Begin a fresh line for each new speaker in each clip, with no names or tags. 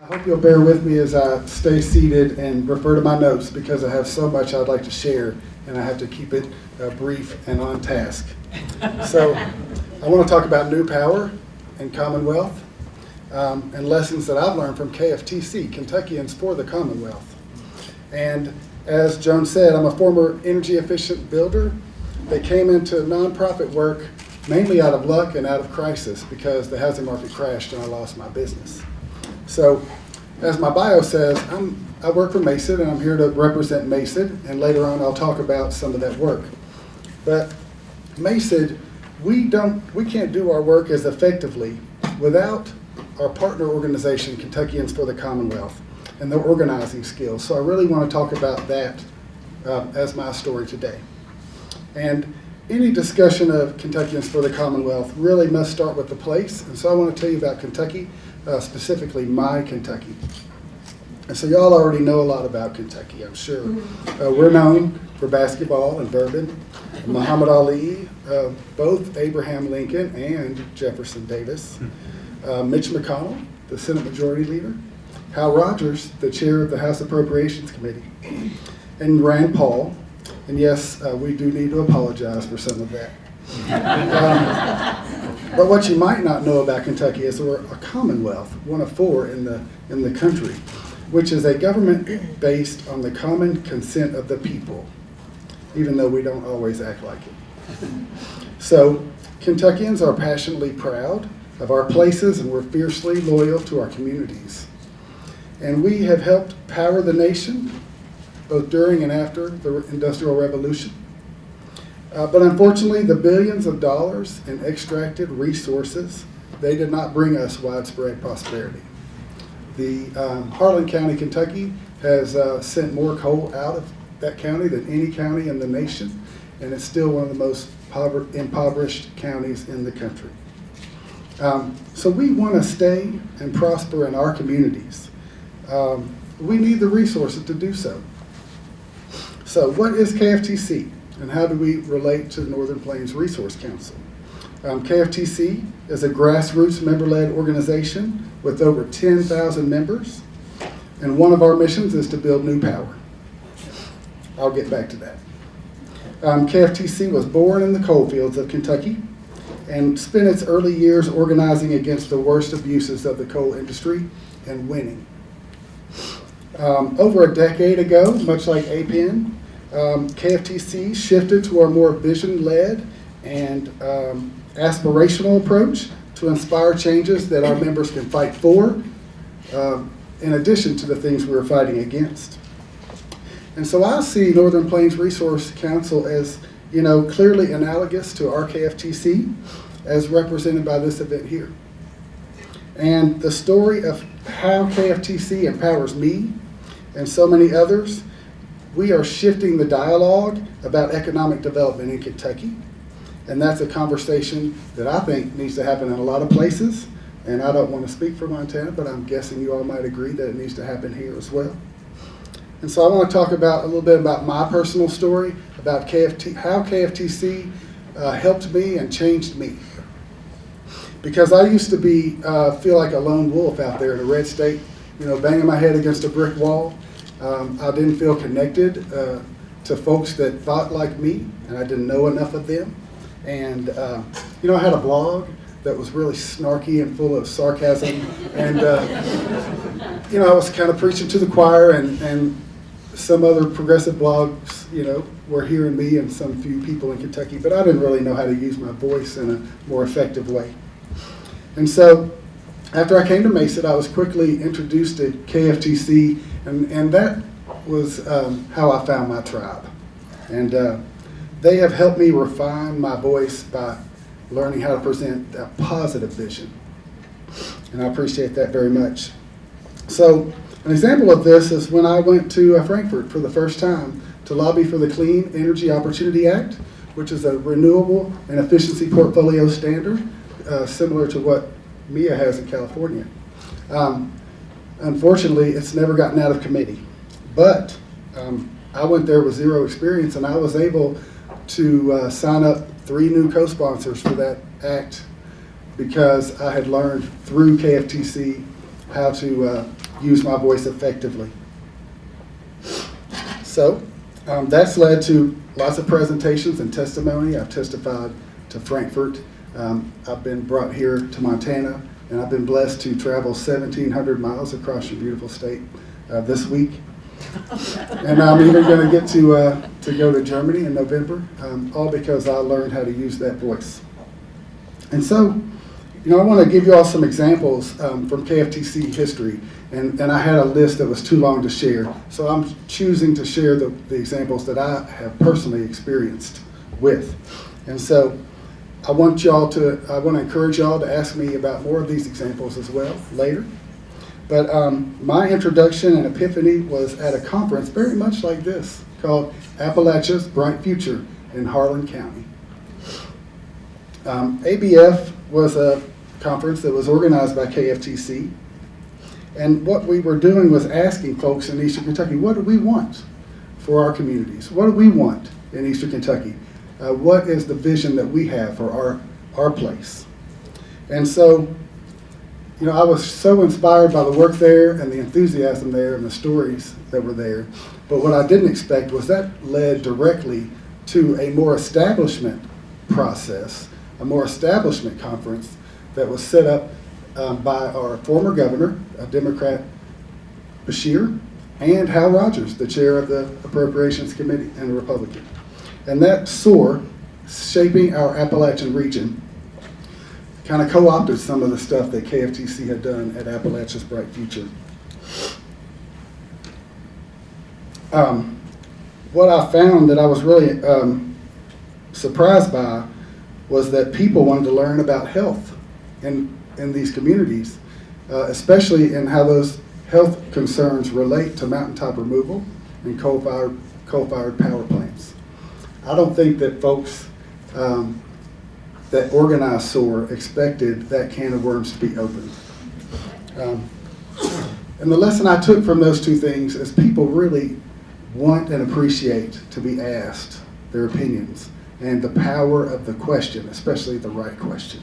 I hope you'll bear with me as I stay seated and refer to my notes because I have so much I'd like to share and I have to keep it brief and on task. So I want to talk about new power and Commonwealth and lessons that I've learned from KFTC, Kentuckians for the Commonwealth. And as Joan said, I'm a former energy efficient builder that came into nonprofit work mainly out of luck and out of crisis because the housing market crashed and I lost my business. So, as my bio says, I work for Mason and I'm here to represent Mason, and later on I'll talk about some of that work. But Mason, we can't do our work as effectively without our partner organization, Kentuckians for the Commonwealth, and their organizing skills. So I really want to talk about that as my story today. And any discussion of Kentuckians for the Commonwealth really must start with the place. And so I want to tell you about Kentucky, specifically my Kentucky. And so y'all already know a lot about Kentucky, I'm sure. We're known for basketball and bourbon. Muhammad Ali, both Abraham Lincoln and Jefferson Davis. Mitch McConnell, the Senate Majority Leader. Hal Rogers, the chair of the House Appropriations Committee. And Rand Paul. And yes, we do need to apologize for some of that. But what you might not know about Kentucky is we're a commonwealth, one of four in the country, which is a government based on the common consent of the people, even though we don't always act like it. So Kentuckians are passionately proud of our places and we're fiercely loyal to our communities. And we have helped power the nation both during and after the Industrial Revolution. But unfortunately, the billions of dollars in extracted resources, they did not bring us widespread prosperity. The Harlan County, Kentucky has sent more coal out of that county than any county in the nation, and it's still one of the most impoverished counties in the country. So we want to stay and prosper in our communities. We need the resources to do so. So what is KFTC and how do we relate to the Northern Plains Resource Council? KFTC is a grassroots member-led organization with over 10,000 members, and one of our missions is to build new power. I'll get back to that. KFTC was born in the coal fields of Kentucky and spent its early years organizing against the worst abuses of the coal industry and winning. Over a decade ago, much like APN, KFTC shifted to a more vision-led and aspirational approach to inspire changes that our members can fight for, in addition to the things we were fighting against. And so I see Northern Plains Resource Council as, clearly analogous to our KFTC, as represented by this event here. And the story of how KFTC empowers me and so many others, we are shifting the dialogue about economic development in Kentucky. And that's a conversation that I think needs to happen in a lot of places. And I don't want to speak for Montana, but I'm guessing you all might agree that it needs to happen here as well. And so I want to talk about a little bit about my personal story, about how KFTC helped me and changed me. Because I used to feel like a lone wolf out there in a red state, banging my head against a brick wall. I didn't feel connected to folks that thought like me, and I didn't know enough of them. And, I had a blog that was really snarky and full of sarcasm. And, I was kind of preaching to the choir, and some other progressive blogs, were hearing me and some few people in Kentucky, but I didn't really know how to use my voice in a more effective way. And so after I came to Mason, I was quickly introduced to KFTC, and that was how I found my tribe. And they have helped me refine my voice by learning how to present a positive vision. And I appreciate that very much. So an example of this is when I went to Frankfurt for the first time to lobby for the Clean Energy Opportunity Act, which is a renewable and efficiency portfolio standard, similar to what MIA has in California. Unfortunately, it's never gotten out of committee. But I went there with zero experience, and I was able to sign up 3 new co-sponsors for that act because I had learned through KFTC how to use my voice effectively. So that's led to lots of presentations and testimony. I've testified to Frankfurt. I've been brought here to Montana, and I've been blessed to travel 1,700 miles across your beautiful state this week. And I'm even going to get to go to Germany in November, all because I learned how to use that voice. And so, I want to give you all some examples from KFTC history, and I had a list that was too long to share, so I'm choosing to share the examples that I have personally experienced with. And so, I want to encourage y'all to ask me about more of these examples as well later. But my introduction and epiphany was at a conference very much like this, called Appalachia's Bright Future in Harlan County. ABF was a conference that was organized by KFTC. And what we were doing was asking folks in Eastern Kentucky, what do we want for our communities? What do we want in Eastern Kentucky? What is the vision that we have for our place? And so, I was so inspired by the work there and the enthusiasm there and the stories that were there. But what I didn't expect was that led directly to a more establishment process, a more establishment conference that was set up by our former governor, a Democrat, Beshear, and Hal Rogers, the chair of the Appropriations Committee and a Republican. And that SOAR, Shaping Our Appalachian Region, kind of co-opted some of the stuff that KFTC had done at Appalachia's Bright Future. What I found that I was really surprised by was that people wanted to learn about health in these communities, especially in how those health concerns relate to mountaintop removal and coal-fired power plants. I don't think that folks that organized SOAR expected that can of worms to be opened. And the lesson I took from those two things is people really want and appreciate to be asked their opinions and the power of the question, especially the right question.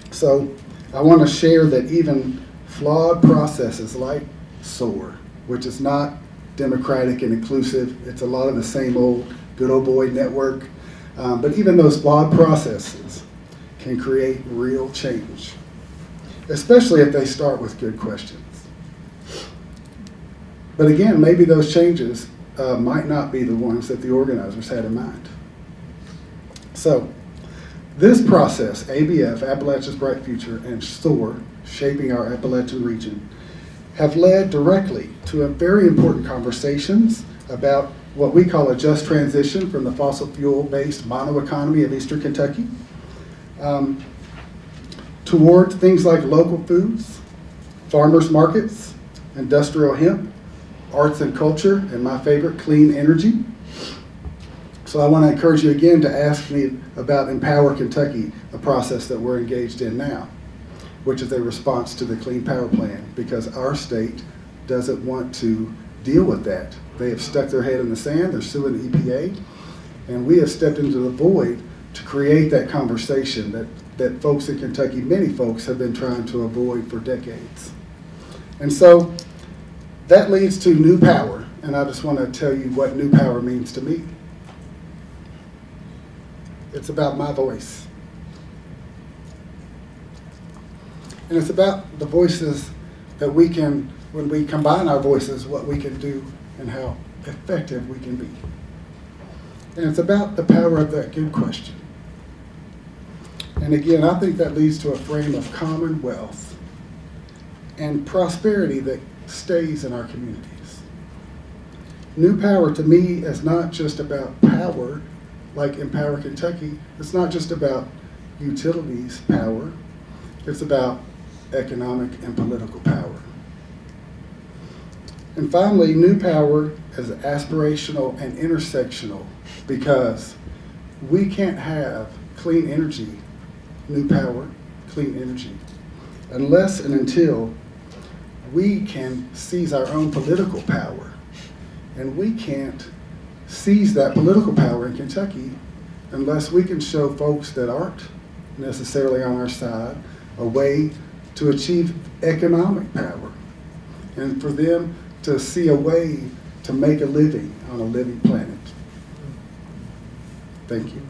So I want to share that even flawed processes like SOAR, which is not democratic and inclusive, it's a lot of the same old good old boy network, but even those flawed processes can create real change, especially if they start with good questions. But again, maybe those changes might not be the ones that the organizers had in mind. So this process, ABF, Appalachia's Bright Future, and SOAR, Shaping Our Appalachian Region, have led directly to a very important conversations about what we call a just transition from the fossil fuel-based mono-economy of Eastern Kentucky toward things like local foods, farmers markets, industrial hemp, arts and culture, and my favorite, clean energy. So I want to encourage you again to ask me about Empower Kentucky, a process that we're engaged in now, which is a response to the Clean Power Plan, because our state doesn't want to deal with that. They have stuck their head in the sand, they're suing the EPA, and we have stepped into the void to create that conversation that folks in Kentucky, many folks, have been trying to avoid for decades. And so that leads to new power, and I just want to tell you what new power means to me. It's about my voice. And it's about the voices that we can, when we combine our voices, what we can do and how effective we can be. And it's about the power of that good question. And again, I think that leads to a frame of common wealth and prosperity that stays in our communities. New power to me is not just about power, like Empower Kentucky. It's not just about utilities power. It's about economic and political power. And finally, new power is aspirational and intersectional, because we can't have clean energy, new power, clean energy, unless and until we can seize our own political power. And we can't seize that political power in Kentucky unless we can show folks that aren't necessarily on our side a way to achieve economic power and for them to see a way to make a living on a living planet. Thank you.